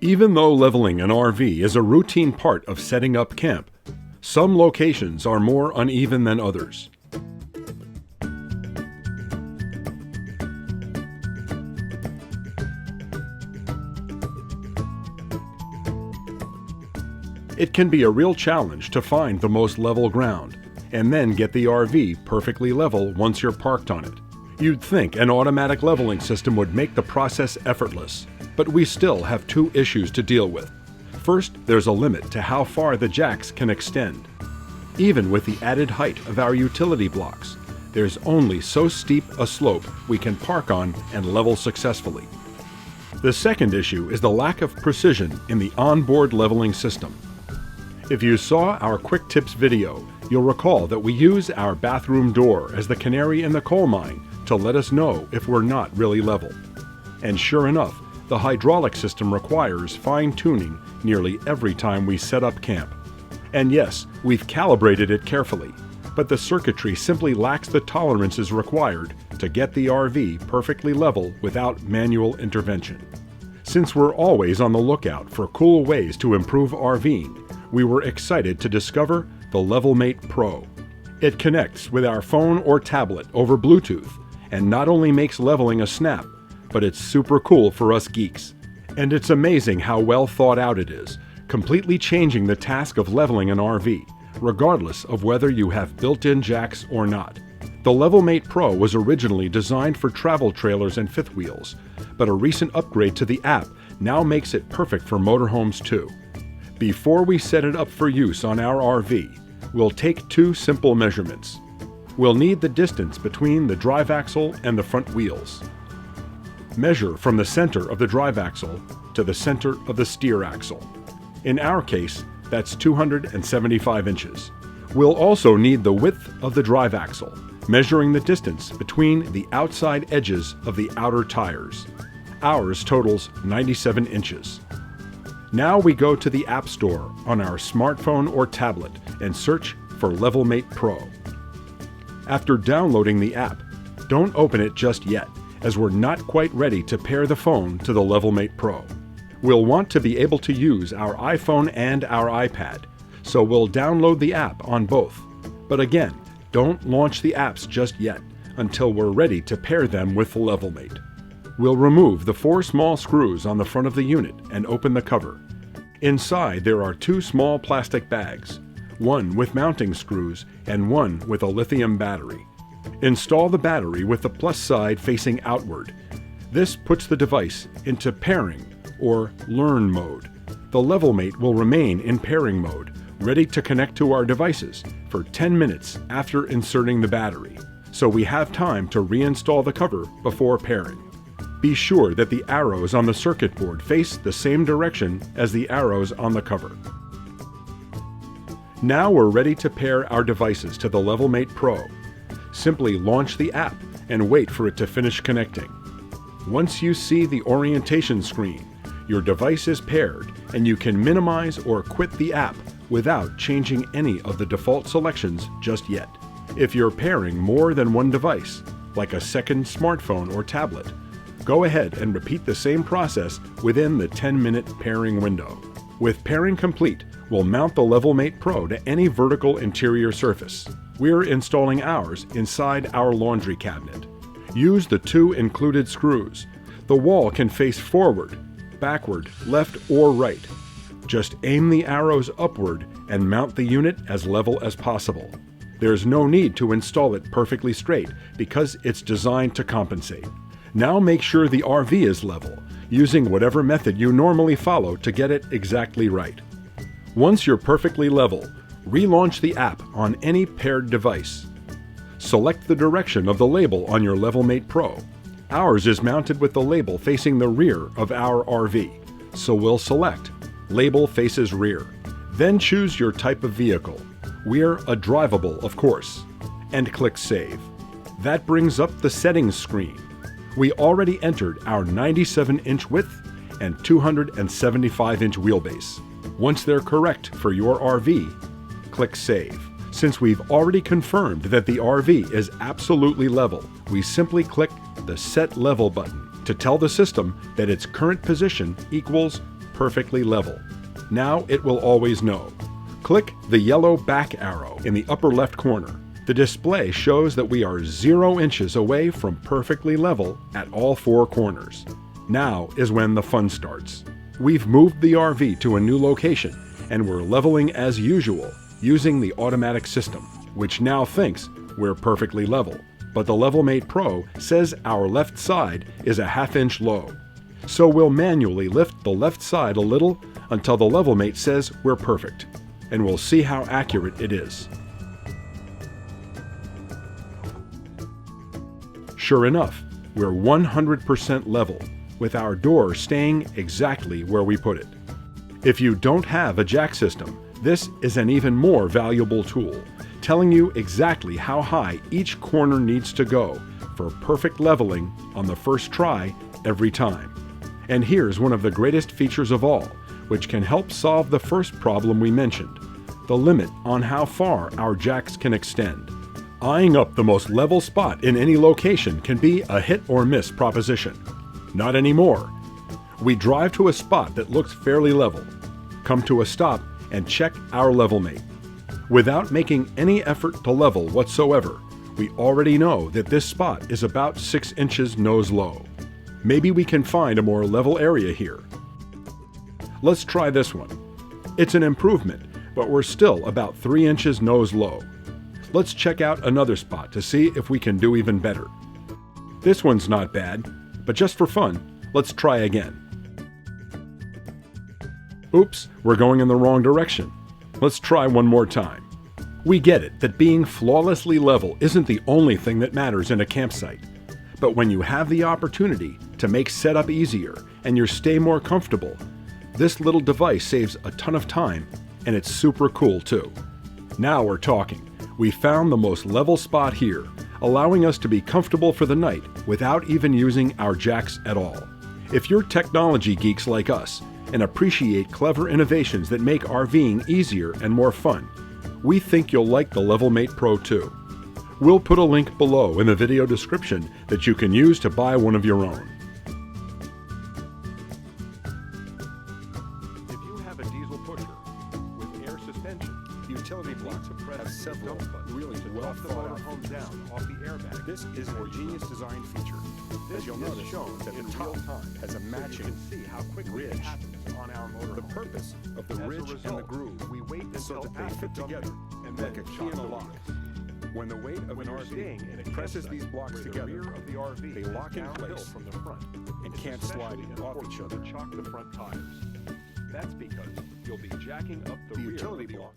Even though leveling an RV is a routine part of setting up camp, some locations are more uneven than others. It can be a real challenge to find the most level ground, and then get the RV perfectly level once you're parked on it. You'd think an automatic leveling system would make the process effortless, but we still have two issues to deal with. First, there's a limit to how far the jacks can extend. Even with the added height of our utility blocks, there's only so steep a slope we can park on and level successfully. The second issue is the lack of precision in the onboard leveling system. If you saw our quick tips video, you'll recall that we use our bathroom door as the canary in the coal mine to let us know if we're not really level. And sure enough, the hydraulic system requires fine-tuning nearly every time we set up camp. And yes, we've calibrated it carefully, but the circuitry simply lacks the tolerances required to get the RV perfectly level without manual intervention. Since we're always on the lookout for cool ways to improve RVing, we were excited to discover the LevelMatePRO. It connects with our phone or tablet over Bluetooth and not only makes leveling a snap, but it's super cool for us geeks. And it's amazing how well thought out it is, completely changing the task of leveling an RV, regardless of whether you have built-in jacks or not. The LevelMatePRO was originally designed for travel trailers and fifth wheels, but a recent upgrade to the app now makes it perfect for motorhomes too. Before we set it up for use on our RV, we'll take two simple measurements. We'll need the distance between the drive axle and the front wheels. Measure from the center of the drive axle to the center of the steer axle. In our case, that's 275 inches. We'll also need the width of the drive axle, measuring the distance between the outside edges of the outer tires. Ours totals 97 inches. Now we go to the App Store on our smartphone or tablet and search for LevelMatePRO. After downloading the app, don't open it just yet, as we're not quite ready to pair the phone to the LevelMatePRO. We'll want to be able to use our iPhone and our iPad, so we'll download the app on both. But again, don't launch the apps just yet until we're ready to pair them with the LevelMate. We'll remove the 4 small screws on the front of the unit and open the cover. Inside there are 2 small plastic bags, one with mounting screws and one with a lithium battery. Install the battery with the plus side facing outward. This puts the device into pairing or learn mode. The LevelMate will remain in pairing mode, ready to connect to our devices for 10 minutes after inserting the battery, so we have time to reinstall the cover before pairing. Be sure that the arrows on the circuit board face the same direction as the arrows on the cover. Now we're ready to pair our devices to the LevelMatePRO. Simply launch the app and wait for it to finish connecting. Once you see the orientation screen, your device is paired and you can minimize or quit the app without changing any of the default selections just yet. If you're pairing more than one device, like a second smartphone or tablet, go ahead and repeat the same process within the 10-minute pairing window. With pairing complete, we'll mount the LevelMatePRO to any vertical interior surface. We're installing ours inside our laundry cabinet. Use the 2 included screws. The wall can face forward, backward, left, or right. Just aim the arrows upward and mount the unit as level as possible. There's no need to install it perfectly straight because it's designed to compensate. Now make sure the RV is level, using whatever method you normally follow to get it exactly right. Once you're perfectly level, relaunch the app on any paired device. Select the direction of the label on your LevelMatePRO. Ours is mounted with the label facing the rear of our RV, so we'll select Label Faces Rear. Then choose your type of vehicle. We're a drivable, of course, and click Save. That brings up the settings screen. We already entered our 97-inch width and 275-inch wheelbase. Once they're correct for your RV, click Save. Since we've already confirmed that the RV is absolutely level, we simply click the Set Level button to tell the system that its current position equals perfectly level. Now it will always know. Click the yellow back arrow in the upper left corner. The display shows that we are 0 inches away from perfectly level at all 4 corners. Now is when the fun starts. We've moved the RV to a new location and we're leveling as usual using the automatic system, which now thinks we're perfectly level. But the LevelMatePRO says our left side is a ½ inch low. So we'll manually lift the left side a little until the LevelMate says we're perfect. And we'll see how accurate it is. Sure enough, we're 100% level, with our door staying exactly where we put it. If you don't have a jack system, this is an even more valuable tool, telling you exactly how high each corner needs to go for perfect leveling on the first try every time. And here's one of the greatest features of all, which can help solve the first problem we mentioned, the limit on how far our jacks can extend. Eyeing up the most level spot in any location can be a hit or miss proposition. Not anymore. We drive to a spot that looks fairly level, come to a stop, and check our LevelMate. Without making any effort to level whatsoever, we already know that this spot is about 6 inches nose low. Maybe we can find a more level area here. Let's try this one. It's an improvement, but we're still about 3 inches nose low. Let's check out another spot to see if we can do even better. This one's not bad, but just for fun, let's try again. Oops, we're going in the wrong direction. Let's try one more time. We get it that being flawlessly level isn't the only thing that matters in a campsite. But when you have the opportunity to make setup easier and your stay more comfortable, this little device saves a ton of time, and it's super cool too. Now we're talking. We found the most level spot here, allowing us to be comfortable for the night without even using our jacks at all. If you're technology geeks like us and appreciate clever innovations that make RVing easier and more fun, we think you'll like the LevelMatePRO too. We'll put a link below in the video description that you can use to buy one of your own. If you have a diesel pusher with air suspension, utility blocks have several really well thought out motorhome down off the airbag. This is a genius design feature. As you'll notice, shown that the top has a matching ridge on our motorhome. The purpose of the ridge and the groove we wait so that they fit together like a key in a lock. When the weight of an RV presses these blocks together, they lock in place from the front and can't slide off each other. Chock the front tires. That's because you'll be jacking up the rear utility block.